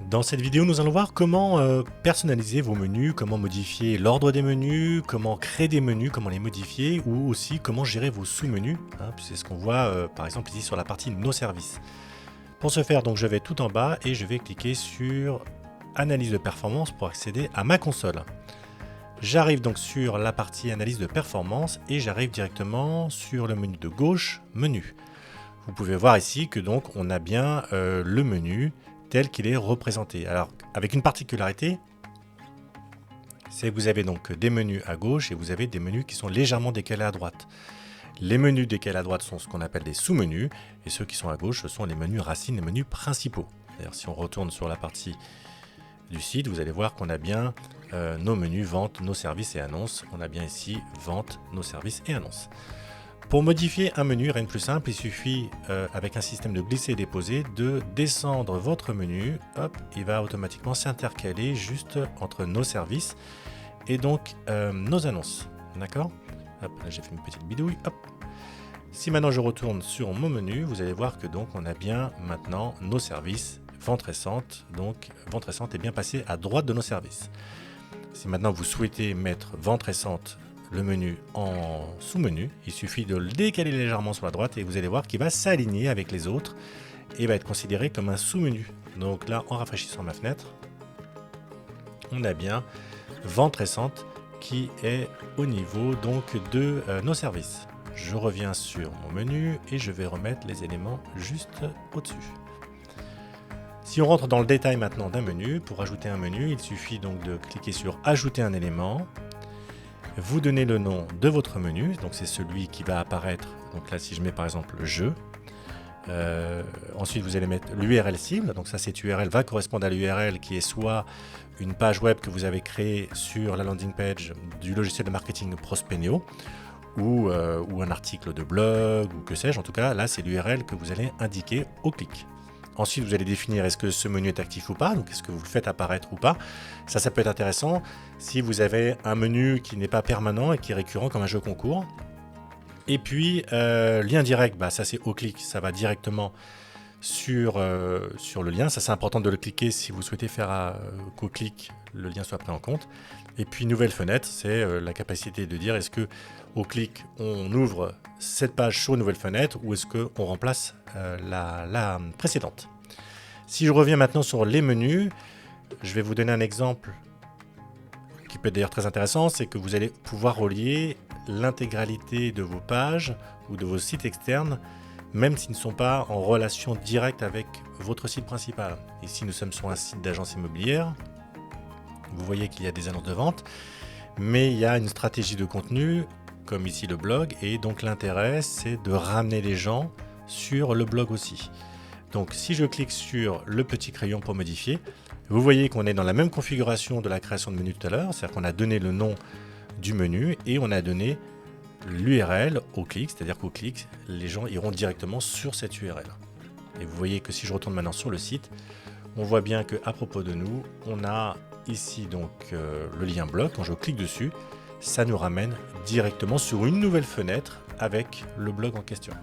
Dans cette vidéo, nous allons voir comment personnaliser vos menus, comment modifier l'ordre des menus, comment créer des menus, comment les modifier, ou aussi comment gérer vos sous-menus. C'est ce qu'on voit par exemple ici sur la partie Nos services. Pour ce faire, donc, je vais tout en bas et je vais cliquer sur Analyse de performance pour accéder à ma console. J'arrive donc sur la partie Analyse de performance et j'arrive directement sur le menu de gauche, Menu. Vous pouvez voir ici que donc on a bien le menu tel qu'il est représenté. Alors, avec une particularité, c'est que vous avez donc des menus à gauche et vous avez des menus qui sont légèrement décalés à droite. Les menus décalés à droite sont ce qu'on appelle des sous-menus, et ceux qui sont à gauche, ce sont les menus racines, les menus principaux. D'ailleurs, si on retourne sur la partie du site, vous allez voir qu'on a bien nos menus vente, nos services et annonces. On a bien ici vente, nos services et annonces. Pour modifier un menu, rien de plus simple, il suffit, avec un système de glisser et déposer, de descendre votre menu. Hop, il va automatiquement s'intercaler juste entre nos services et donc nos annonces. D'accord ? Hop, là j'ai fait une petite bidouille. Hop. Si maintenant je retourne sur mon menu, vous allez voir que donc on a bien maintenant nos services, vente récente. Donc vente récente est bien passée à droite de nos services. Si maintenant vous souhaitez mettre vente récente, le menu en sous-menu, il suffit de le décaler légèrement sur la droite et vous allez voir qu'il va s'aligner avec les autres et va être considéré comme un sous-menu. Donc là, en rafraîchissant ma fenêtre, on a bien vente récente qui est au niveau donc de nos services. Je reviens sur mon menu et je vais remettre les éléments juste au-dessus. Si on rentre dans le détail maintenant d'un menu, pour ajouter un menu, il suffit donc de cliquer sur ajouter un élément. Vous donnez le nom de votre menu, donc c'est celui qui va apparaître. Donc là, si je mets par exemple jeu, ensuite vous allez mettre l'URL cible. Donc ça, cette URL va correspondre à l'URL qui est soit une page web que vous avez créée sur la landing page du logiciel de marketing Prospenio, ou un article de blog, ou que sais-je. En tout cas, là, c'est l'URL que vous allez indiquer au clic. Ensuite, vous allez définir est-ce que ce menu est actif ou pas, donc est-ce que vous le faites apparaître ou pas. Ça peut être intéressant si vous avez un menu qui n'est pas permanent et qui est récurrent comme un jeu concours. Et puis, lien direct, ça c'est au clic, ça va directement sur le lien. Ça c'est important de le cliquer si vous souhaitez faire qu'au clic, le lien soit pris en compte. Et puis, nouvelle fenêtre, c'est la capacité de dire est-ce que au clic, on ouvre cette page sur une nouvelle fenêtre ou est-ce qu'on remplace la précédente. Si je reviens maintenant sur les menus, je vais vous donner un exemple qui peut être d'ailleurs très intéressant, c'est que vous allez pouvoir relier l'intégralité de vos pages ou de vos sites externes, même s'ils ne sont pas en relation directe avec votre site principal. Ici, nous sommes sur un site d'agence immobilière. Vous voyez qu'il y a des annonces de vente, mais il y a une stratégie de contenu, comme ici le blog, et donc l'intérêt, c'est de ramener les gens sur le blog aussi. Donc si je clique sur le petit crayon pour modifier, vous voyez qu'on est dans la même configuration de la création de menu tout à l'heure, c'est-à-dire qu'on a donné le nom du menu et on a donné l'URL au clic, c'est-à-dire qu'au clic, les gens iront directement sur cette URL. Et vous voyez que si je retourne maintenant sur le site, on voit bien qu'à propos de nous, on a ici donc le lien blog. Quand je clique dessus, ça nous ramène directement sur une nouvelle fenêtre avec le blog en question.